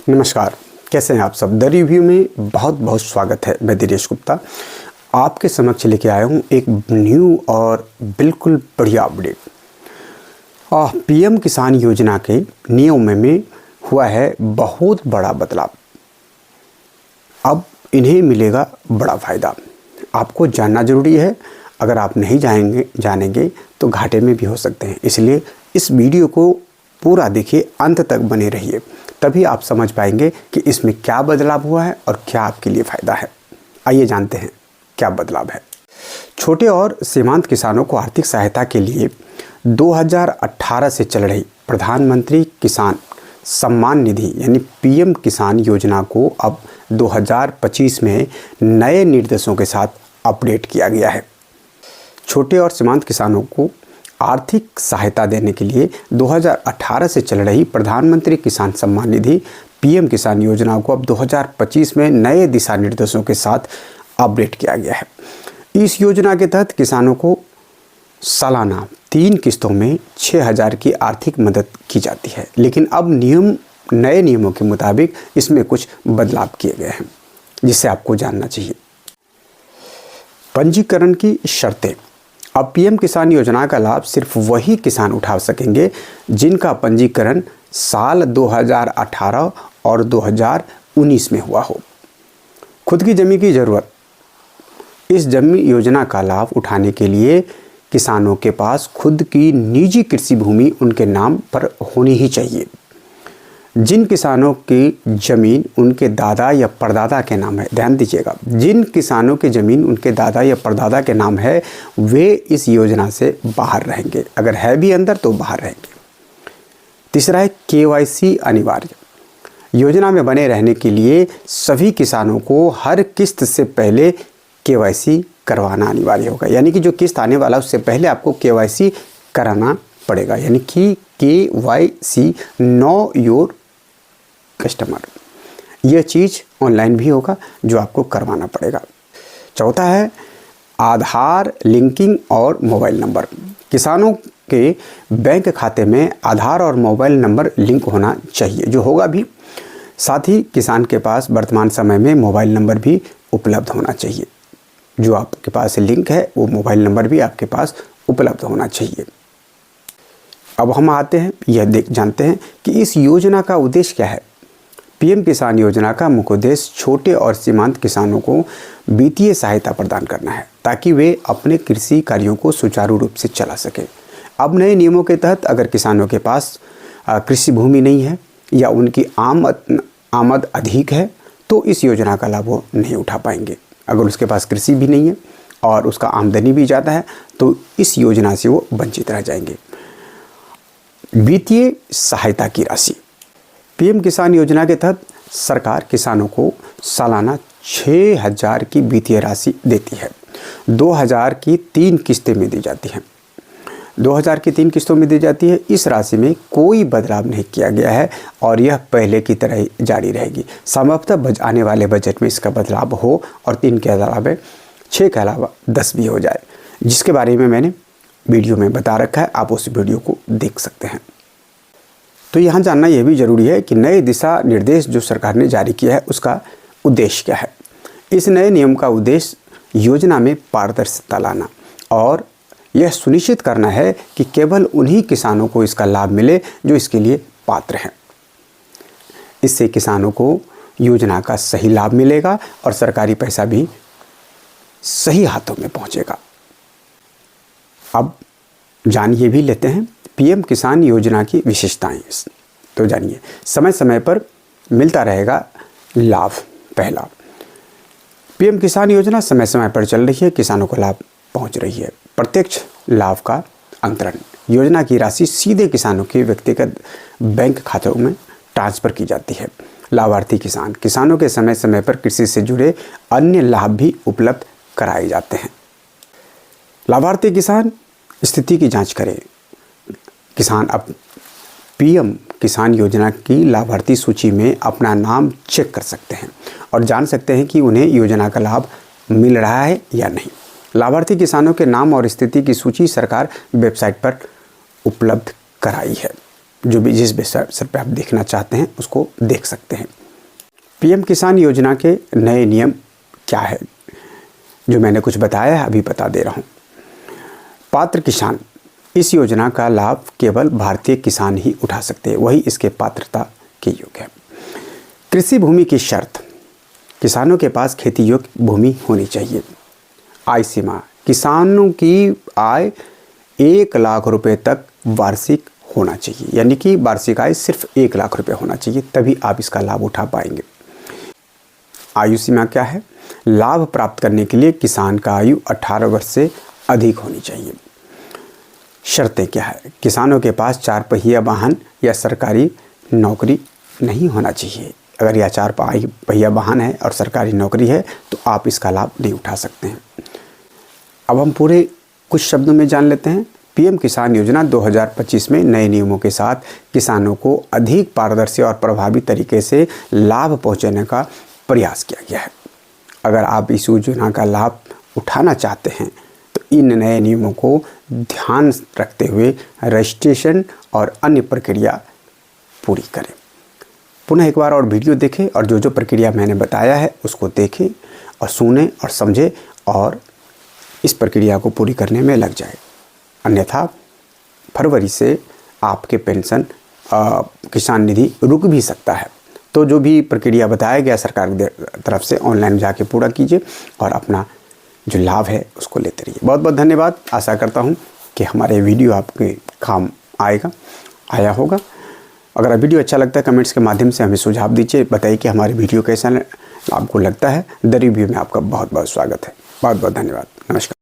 नमस्कार, कैसे हैं आप सब। द रिव्यू में बहुत बहुत स्वागत है। मैं दिनेश गुप्ता आपके समक्ष लेके आया हूँ एक न्यू और बिल्कुल बढ़िया अपडेट। पीएम किसान योजना के नियमों में हुआ है बहुत बड़ा बदलाव। अब इन्हें मिलेगा बड़ा फ़ायदा। आपको जानना ज़रूरी है। अगर आप नहीं जानेंगे तो घाटे में भी हो सकते हैं। इसलिए इस वीडियो को पूरा देखिए, अंत तक बने रहिए, तभी आप समझ पाएंगे कि इसमें क्या बदलाव हुआ है और क्या आपके लिए फ़ायदा है। आइए जानते हैं क्या बदलाव है। छोटे और सीमांत किसानों को आर्थिक सहायता के लिए 2018 से चल रही प्रधानमंत्री किसान सम्मान निधि यानी पीएम किसान योजना को अब 2025 में नए निर्देशों के साथ अपडेट किया गया है। छोटे और सीमांत किसानों को आर्थिक सहायता देने के लिए 2018 से चल रही प्रधानमंत्री किसान सम्मान निधि पीएम किसान योजना को अब 2025 में नए दिशा निर्देशों के साथ अपडेट किया गया है। इस योजना के तहत किसानों को सालाना 3 किस्तों में 6,000 की आर्थिक मदद की जाती है। लेकिन अब नए नियमों के मुताबिक इसमें कुछ बदलाव किए गए हैं, जिसे आपको जानना चाहिए। पंजीकरण की शर्तें। अब पीएम किसान योजना का लाभ सिर्फ वही किसान उठा सकेंगे जिनका पंजीकरण साल 2018 और 2019 में हुआ हो। खुद की ज़मीन की ज़रूरत। इस जमीन योजना का लाभ उठाने के लिए किसानों के पास खुद की निजी कृषि भूमि उनके नाम पर होनी ही चाहिए। जिन किसानों की ज़मीन उनके दादा या परदादा के नाम है, ध्यान दीजिएगा, जिन किसानों की ज़मीन उनके दादा या परदादा के नाम है वे इस योजना से बाहर रहेंगे। अगर है भी अंदर तो बाहर रहेंगे। तीसरा है केवाईसी अनिवार्य। योजना में बने रहने के लिए सभी किसानों को हर किस्त से पहले केवाईसी करवाना अनिवार्य होगा। यानी कि जो किस्त आने वाला उससे पहले आपको केवाईसी कराना पड़ेगा। यानी कि केवाईसी नो योर कस्टमर, यह चीज़ ऑनलाइन भी होगा जो आपको करवाना पड़ेगा। चौथा है आधार लिंकिंग और मोबाइल नंबर। किसानों के बैंक खाते में आधार और मोबाइल नंबर लिंक होना चाहिए, जो होगा भी। साथ ही किसान के पास वर्तमान समय में मोबाइल नंबर भी उपलब्ध होना चाहिए। जो आपके पास लिंक है वो मोबाइल नंबर भी आपके पास उपलब्ध होना चाहिए। अब हम आते हैं जानते हैं कि इस योजना का उद्देश्य क्या है। पीएम किसान योजना का मुख्य उद्देश्य छोटे और सीमांत किसानों को वित्तीय सहायता प्रदान करना है ताकि वे अपने कृषि कार्यों को सुचारू रूप से चला सकें। अब नए नियमों के तहत अगर किसानों के पास कृषि भूमि नहीं है या उनकी आमद अधिक है तो इस योजना का लाभ वो नहीं उठा पाएंगे। अगर उसके पास कृषि भी नहीं है और उसका आमदनी भी ज़्यादा है तो इस योजना से वो वंचित रह जाएंगे। वित्तीय सहायता की राशि। पीएम किसान योजना के तहत सरकार किसानों को सालाना 6,000 की वित्तीय राशि देती है। 2,000 की 3 किस्तें में दी जाती हैं। 2,000 की 3 किस्तों में दी जाती है। इस राशि में कोई बदलाव नहीं किया गया है और यह पहले की तरह ही जारी रहेगी। संभवतः आने वाले बजट में इसका बदलाव हो और 3 के अलावा 6 के अलावा 10 भी हो जाए, जिसके बारे में मैंने वीडियो में बता रखा है। आप उस वीडियो को देख सकते हैं। तो यहाँ जानना यह भी ज़रूरी है कि नए दिशा निर्देश जो सरकार ने जारी किया है उसका उद्देश्य क्या है। इस नए नियम का उद्देश्य योजना में पारदर्शिता लाना और यह सुनिश्चित करना है कि केवल उन्हीं किसानों को इसका लाभ मिले जो इसके लिए पात्र हैं। इससे किसानों को योजना का सही लाभ मिलेगा और सरकारी पैसा भी सही हाथों में पहुँचेगा। अब जानिए भी लेते हैं पीएम किसान योजना की विशेषताएं। तो जानिए, समय समय पर मिलता रहेगा लाभ। पहला, पीएम किसान योजना समय समय पर चल रही है, किसानों को लाभ पहुंच रही है। प्रत्यक्ष लाभ का अंतरण। योजना की राशि सीधे किसानों के व्यक्तिगत बैंक खातों में ट्रांसफ़र की जाती है। लाभार्थी किसान। किसानों के समय समय पर कृषि से जुड़े अन्य लाभ भी उपलब्ध कराए जाते हैं। लाभार्थी किसान स्थिति की जांच करें। किसान अब पीएम किसान योजना की लाभार्थी सूची में अपना नाम चेक कर सकते हैं और जान सकते हैं कि उन्हें योजना का लाभ मिल रहा है या नहीं। लाभार्थी किसानों के नाम और स्थिति की सूची सरकार वेबसाइट पर उपलब्ध कराई है। जो भी जिस बेसर पे आप देखना चाहते हैं उसको देख सकते हैं। पीएम किसान योजना के नए नियम क्या है, जो मैंने कुछ बताया है अभी बता दे रहा हूँ। पात्र किसान, इस योजना का लाभ केवल भारतीय किसान ही उठा सकते हैं, वही इसके पात्रता के योग्य है। कृषि भूमि की शर्त, किसानों के पास खेती योग्य भूमि होनी चाहिए। आय सीमा, किसानों की आय 1 लाख रुपए तक वार्षिक होना चाहिए, यानी कि वार्षिक आय सिर्फ 1 लाख रुपए होना चाहिए, तभी आप इसका लाभ उठा पाएंगे। आयु सीमा क्या है? लाभ प्राप्त करने के लिए किसान का आयु 18 वर्ष से अधिक होनी चाहिए। शर्तें क्या है? किसानों के पास 4 पहिया वाहन या सरकारी नौकरी नहीं होना चाहिए। अगर यह 4 पहिया वाहन है और सरकारी नौकरी है तो आप इसका लाभ नहीं उठा सकते हैं। अब हम पूरे कुछ शब्दों में जान लेते हैं। पीएम किसान योजना 2025 में नए नियमों के साथ किसानों को अधिक पारदर्शी और प्रभावी तरीके से लाभ पहुंचाने का प्रयास किया गया है। अगर आप इस योजना का लाभ उठाना चाहते हैं तो इन नए नियमों को ध्यान रखते हुए रजिस्ट्रेशन और अन्य प्रक्रिया पूरी करें। पुनः एक बार और वीडियो देखें और जो जो प्रक्रिया मैंने बताया है उसको देखें और सुनें और समझें और इस प्रक्रिया को पूरी करने में लग जाए। अन्यथा फरवरी से आपके पेंशन किसान निधि रुक भी सकता है। तो जो भी प्रक्रिया बताया गया सरकार की तरफ से ऑनलाइन जाके पूरा कीजिए और अपना जो लाभ है उसको लेते रहिए। बहुत बहुत धन्यवाद। आशा करता हूँ कि हमारे वीडियो आपके काम आया होगा। अगर वीडियो अच्छा लगता है कमेंट्स के माध्यम से हमें सुझाव दीजिए, बताइए कि हमारे वीडियो कैसा आपको लगता है। द रिव्यू में आपका बहुत बहुत स्वागत है। बहुत बहुत धन्यवाद। नमस्कार।